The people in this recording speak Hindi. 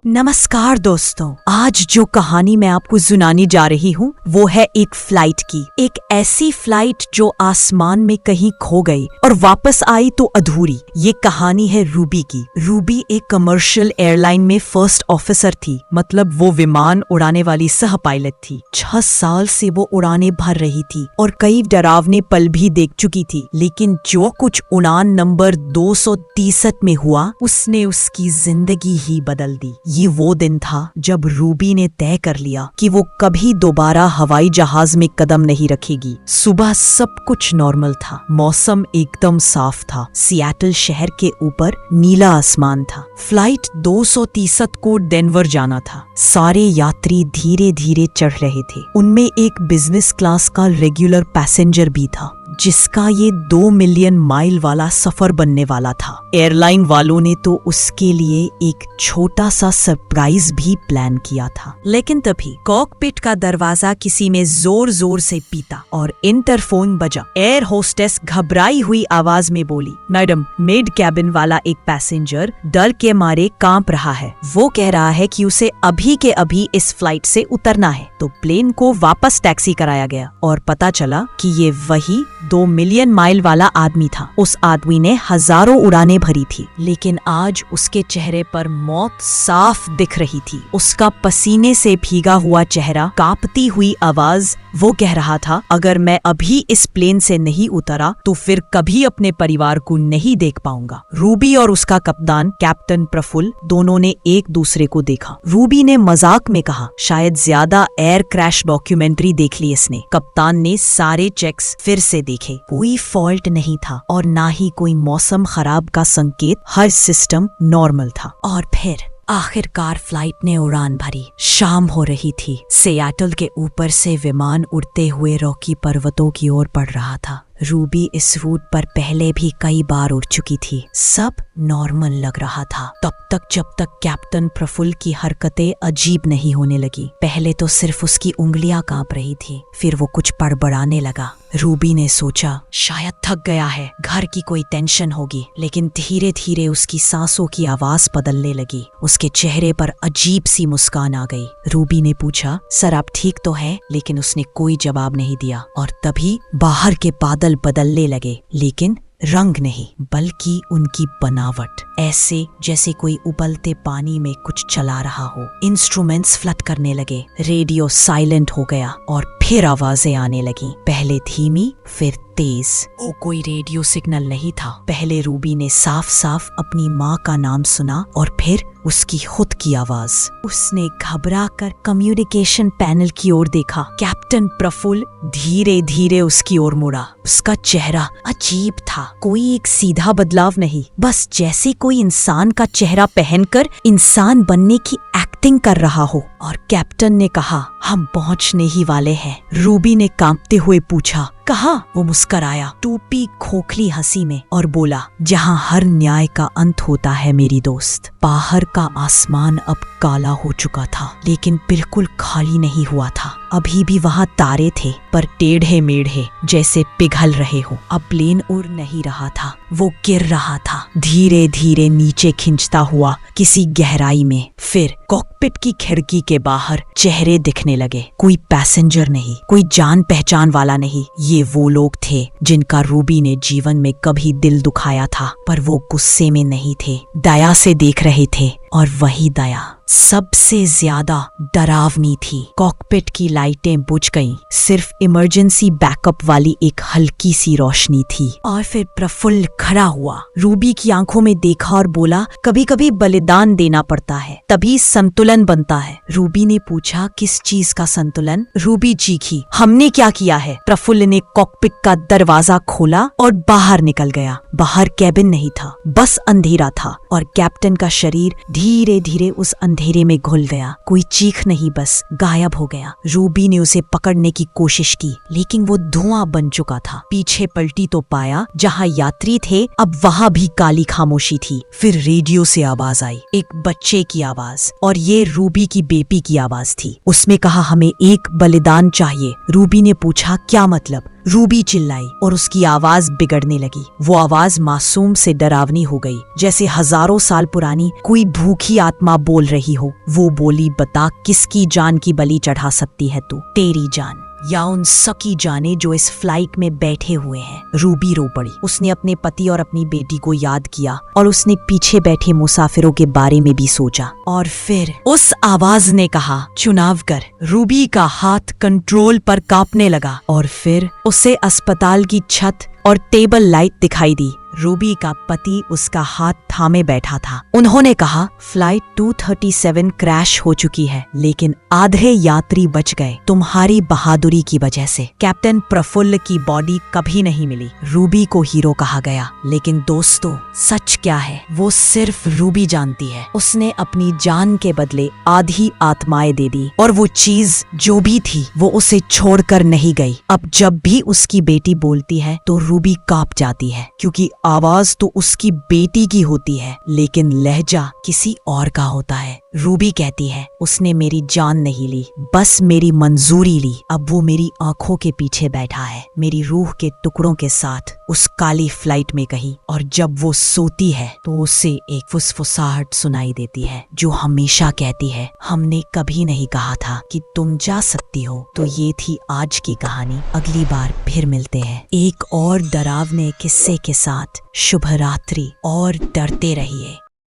नमस्कार दोस्तों, आज जो कहानी मैं आपको सुनाने जा रही हूँ वो है एक फ्लाइट की। एक ऐसी फ्लाइट जो आसमान में कहीं खो गई और वापस आई तो अधूरी। ये कहानी है रूबी की। रूबी एक कमर्शियल एयरलाइन में फर्स्ट ऑफिसर थी, मतलब वो विमान उड़ाने वाली सह पायलट थी। 6 साल से वो उड़ाने भर रही थी और कई डरावने पल भी देख चुकी थी, लेकिन जो कुछ उड़ान नंबर 263 में हुआ उसने उसकी जिंदगी ही बदल दी। ये वो दिन था जब रूबी ने तय कर लिया कि वो कभी दोबारा हवाई जहाज में कदम नहीं रखेगी। सुबह सब कुछ नॉर्मल था, मौसम एकदम साफ था, सिएटल शहर के ऊपर नीला आसमान था। फ्लाइट 263 को डेनवर जाना था। सारे यात्री धीरे धीरे चढ़ रहे थे। उनमें एक बिजनेस क्लास का रेगुलर पैसेंजर भी था, जिसका ये 2 मिलियन माइल वाला सफर बनने वाला था। एयरलाइन वालों ने तो उसके लिए एक छोटा सा सरप्राइज भी प्लान किया था। लेकिन तभी कॉकपिट का दरवाजा किसी में जोर जोर से पीटा और इंटरफोन बजा। एयर होस्टेस घबराई हुई आवाज में बोली, मैडम, मिड कैबिन वाला एक पैसेंजर डर के मारे कांप रहा है। वो कह रहा है कि उसे अभी के अभी इस फ्लाइट से उतरना है। तो प्लेन को वापस टैक्सी कराया गया और पता चला कि ये वही 2 मिलियन माइल वाला आदमी था। उस आदमी ने हजारों उड़ानें भरी थी, लेकिन आज उसके चेहरे पर मौत साफ दिख रही थी। उसका पसीने से भीगा हुआ चेहरा, कांपती हुई आवाज, वो कह रहा था, अगर मैं अभी इस प्लेन से नहीं उतरा तो फिर कभी अपने परिवार को नहीं देख पाऊंगा। रूबी और उसका कप्तान कैप्टन प्रफुल्ल दोनों ने एक दूसरे को देखा। रूबी ने मजाक में कहा, शायद ज्यादा एयर क्रैश डॉक्यूमेंट्री देख ली इसने। कप्तान ने सारे चेक्स फिर से देखे, कोई फॉल्ट नहीं था और ना ही कोई मौसम खराब का संकेत। हर सिस्टम नॉर्मल था। और फिर आखिरकार फ्लाइट ने उड़ान भरी। शाम हो रही थी। सिएटल के ऊपर से विमान उड़ते हुए रॉकी पर्वतों की ओर बढ़ रहा था। रूबी इस रूट पर पहले भी कई बार उड़ चुकी थी। सब नॉर्मल लग रहा था तब तक जब तक कैप्टन प्रफुल्ल की हरकतें अजीब नहीं होने लगी। पहले तो सिर्फ उसकी उंगलियां कांप रही थी, फिर वो कुछ बड़बड़ाने लगा। रूबी ने सोचा, शायद थक गया है, घर की कोई टेंशन होगी। लेकिन धीरे धीरे उसकी सांसों की आवाज बदलने लगी। उसके चेहरे पर अजीब सी मुस्कान आ गई। रूबी ने पूछा, सर आप ठीक तो है? लेकिन उसने कोई जवाब नहीं दिया। और तभी बाहर के बादल बदलने लगे, लेकिन रंग नहीं, बल्कि उनकी बनावट। ऐसे जैसे कोई उबलते पानी में कुछ चला रहा हो। इंस्ट्रूमेंट्स फ्लट करने लगे, रेडियो साइलेंट हो गया और फिर आवाजें आने लगी, पहले धीमी फिर तेज। वो कोई रेडियो सिग्नल नहीं था। पहले रूबी ने साफ साफ अपनी माँ का नाम सुना और फिर उसकी खुद की आवाज। उसने घबरा कर कम्युनिकेशन पैनल की ओर देखा। कैप्टन प्रफुल्ल धीरे धीरे उसकी ओर मुड़ा। उसका चेहरा अजीब था, कोई एक सीधा बदलाव नहीं, बस जैसे कोई इंसान का चेहरा पहनकर इंसान बनने की एक्टिंग कर रहा हो। और कैप्टन ने कहा, हम पहुंचने ही वाले हैं। रूबी ने कांपते हुए पूछा, कहा? वो मुस्कराया, टूपी खोखली हंसी में, और बोला, जहां हर न्याय का अंत होता है मेरी दोस्त। बाहर का आसमान अब काला हो चुका था, लेकिन बिल्कुल खाली नहीं हुआ था। अभी भी वहां तारे थे, पर टेढ़े मेढ़े, जैसे पिघल रहे हो। अब प्लेन उड़ नहीं रहा था, वो गिर रहा था, धीरे धीरे नीचे खिंचता हुआ किसी गहराई में। फिर कॉकपिट की खिड़की के बाहर चेहरे दिखने लगे। कोई पैसेंजर नहीं, कोई जान पहचान वाला नहीं। ये वो लोग थे जिनका रूबी ने जीवन में कभी दिल दुखाया था, पर वो गुस्से में नहीं थे, दया से देख रहे थे। और वही दया सबसे ज्यादा डरावनी थी। कॉकपिट की लाइटें बुझ गईं, सिर्फ इमरजेंसी बैकअप वाली एक हल्की सी रोशनी थी। और फिर प्रफुल्ल खड़ा हुआ, रूबी की आंखों में देखा और बोला, कभी कभी बलिदान देना पड़ता है, तभी संतुलन बनता है। रूबी ने पूछा, किस चीज का संतुलन? रूबी चीखी, हमने क्या किया है? प्रफुल्ल ने कॉकपिट का दरवाजा खोला और बाहर निकल गया। बाहर कैबिन नहीं था, बस अंधेरा था और कैप्टन का शरीर धीरे धीरे उस अंधेरे में घुल गया। कोई चीख नहीं, बस गायब हो गया। रूबी ने उसे पकड़ने की कोशिश की, लेकिन वो धुआं बन चुका था। पीछे पलटी तो पाया, जहां यात्री थे अब वहां भी काली खामोशी थी। फिर रेडियो से आवाज आई, एक बच्चे की आवाज, और ये रूबी की बेबी की आवाज थी। उसमें कहा, हमें एक बलिदान चाहिए। रूबी ने पूछा, क्या मतलब? रूबी चिल्लाई और उसकी आवाज बिगड़ने लगी। वो आवाज मासूम से डरावनी हो गई, जैसे हजारों साल पुरानी कोई भूखी आत्मा बोल रही हो। वो बोली, बता किसकी जान की बलि चढ़ा सकती है तू? तेरी जान या उन सकी जाने जो इस फ्लाइट में बैठे हुए हैं? रूबी रो पड़ी। उसने अपने पति और अपनी बेटी को याद किया और उसने पीछे बैठे मुसाफिरों के बारे में भी सोचा। और फिर उस आवाज ने कहा, चुनाव कर। रूबी का हाथ कंट्रोल पर कांपने लगा और फिर उसे अस्पताल की छत और टेबल लाइट दिखाई दी। रूबी का पति उसका हाथ थामे बैठा था। उन्होंने कहा, फ्लाइट 237 क्रैश हो चुकी है, लेकिन आधे यात्री बच गए तुम्हारी बहादुरी की वजह से। कैप्टन प्रफुल्ल की बॉडी कभी नहीं मिली। रूबी को हीरो कहा गया, लेकिन दोस्तों सच क्या है वो सिर्फ रूबी जानती है। उसने अपनी जान के बदले आधी आत्माएं दे दी और वो चीज जो भी थी वो उसे छोड़कर नहीं गई। अब जब भी उसकी बेटी बोलती है तो रूबी कांप जाती है, क्योंकि आवाज तो उसकी बेटी की होती है लेकिन लहजा किसी और का होता है। रूबी कहती है, उसने मेरी जान नहीं ली, बस मेरी मंजूरी ली। अब वो मेरी आंखों के पीछे बैठा है, मेरी रूह के टुकड़ों के साथ उस काली फ्लाइट में कहीं। और जब वो सोती है तो उसे एक फुसफुसाहट सुनाई देती है जो हमेशा कहती है, हमने कभी नहीं कहा था कि तुम जा सकती हो। तो ये थी आज की कहानी। अगली बार फिर मिलते हैं एक और डरावने किस्से के साथ। शुभ रात्रि और डरते रहिए।